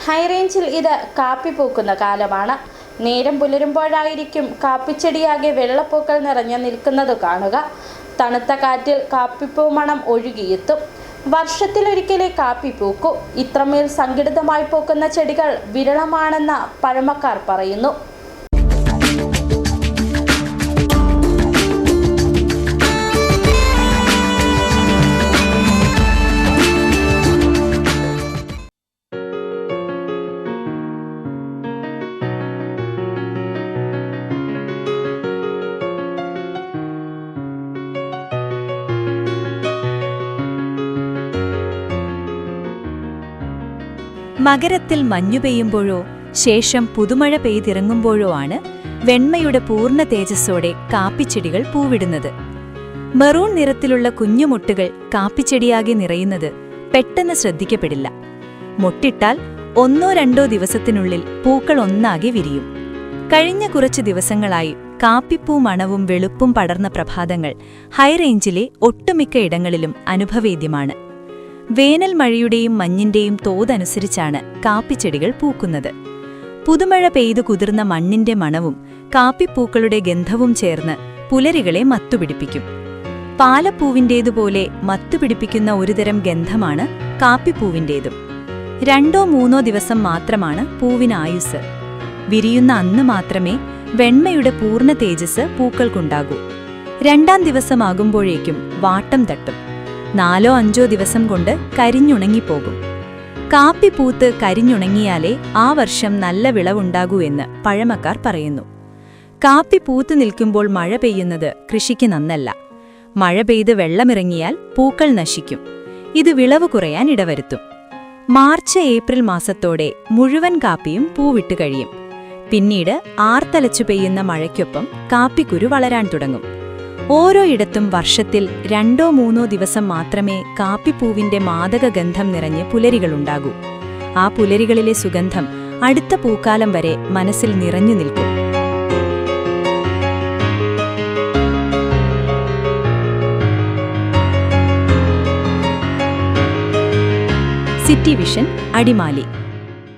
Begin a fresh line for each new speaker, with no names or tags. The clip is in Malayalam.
ഹൈറേഞ്ചിൽ ഇത് കാപ്പി പൂക്കുന്ന കാലമാണ്. നേരം പുലരുമ്പോഴായിരിക്കും കാപ്പിച്ചെടിയാകെ വെള്ളപ്പൂക്കൾ നിറഞ്ഞു നിൽക്കുന്നത് കാണുക. തണുത്ത കാറ്റിൽ കാപ്പിപ്പൂ മണം ഒഴുകിയെത്തും. വർഷത്തിലൊരിക്കലേ കാപ്പി പൂക്കൂ. ഇത്രമേൽ സംഘടിതമായി പൂക്കുന്ന ചെടികൾ വിരളമാണെന്ന് പഴമക്കാർ പറയുന്നു.
മകരത്തിൽ മഞ്ഞു പെയ്യുമ്പോഴോ ശേഷം പുതുമഴ പെയ്തിറങ്ങുമ്പോഴോ ആണ് വെണ്മയുടെ പൂർണ്ണ തേജസ്സോടെ കാപ്പിച്ചെടികൾ പൂവിടുന്നത്. മെറൂൺ നിറത്തിലുള്ള കുഞ്ഞുമുട്ടുകൾ കാപ്പിച്ചെടിയാകെ നിറയുന്നത് പെട്ടെന്ന് ശ്രദ്ധിക്കപ്പെടില്ല. മൊട്ടിട്ടാൽ 1-2 ദിവസത്തിനുള്ളിൽ പൂക്കൾ ഒന്നാകെ വിരിയും. കഴിഞ്ഞ കുറച്ച് ദിവസങ്ങളായി കാപ്പിപ്പൂ മണവും വെളുപ്പും പടർന്ന പ്രഭാതങ്ങൾ ഹൈറേഞ്ചിലെ ഒട്ടുമിക്ക ഇടങ്ങളിലും അനുഭവേദ്യമാണ്. വേനൽ മഴയുടെയും മഞ്ഞിന്റെയും തോതനുസരിച്ചാണ് കാപ്പിച്ചെടികൾ പൂക്കുന്നത്. പുതുമഴ പെയ്തു കുതിർന്ന മണ്ണിന്റെ മണവും കാപ്പിപ്പൂക്കളുടെ ഗന്ധവും ചേർന്ന് പുലരികളെ മത്തുപിടിപ്പിക്കും. പാലപ്പൂവിന്റേതുപോലെ മത്തുപിടിപ്പിക്കുന്ന ഒരുതരം ഗന്ധമാണ് കാപ്പിപ്പൂവിന്റേതും. 2-3 ദിവസം മാത്രമാണ് പൂവിനായുസ്. വിരിയുന്ന അന്ന് മാത്രമേ വെണ്മയുടെ പൂർണ്ണ തേജസ് പൂക്കൾക്കുണ്ടാകൂ. 2-ാം ദിവസമാകുമ്പോഴേക്കും വാട്ടം തട്ടും. 4-5 ദിവസം കൊണ്ട് കരിഞ്ഞുണങ്ങിപ്പോകും. കാപ്പി പൂത്ത് കരിഞ്ഞുണങ്ങിയാലേ ആ വർഷം നല്ല വിളവുണ്ടാകൂ എന്ന് പഴമക്കാർ പറയുന്നു. കാപ്പി പൂത്തു നിൽക്കുമ്പോൾ മഴ പെയ്യുന്നത് കൃഷിക്ക് നന്നല്ല. മഴ പെയ്ത് വെള്ളമിറങ്ങിയാൽ പൂക്കൾ നശിക്കും. ഇത് വിളവ് കുറയാൻ ഇടവരുത്തും. മാർച്ച്-ഏപ്രിൽ മാസത്തോടെ മുഴുവൻ കാപ്പിയും പൂവിട്ട് കഴിയും. പിന്നീട് ആർത്തലച്ചു പെയ്യുന്ന മഴയ്ക്കൊപ്പം കാപ്പിക്കുരു വളരാൻ തുടങ്ങും. ഓരോ ഇടത്തും വർഷത്തിൽ 2-3 ദിവസം മാത്രമേ കാപ്പിപ്പൂവിന്റെ മാദക ഗന്ധം നിറഞ്ഞ് പുലരികളുണ്ടാകൂ. ആ പുലരികളിലെ സുഗന്ധം അടുത്ത പൂക്കാലം വരെ മനസ്സിൽ നിറഞ്ഞു നിൽക്കും. City vision, Adimali.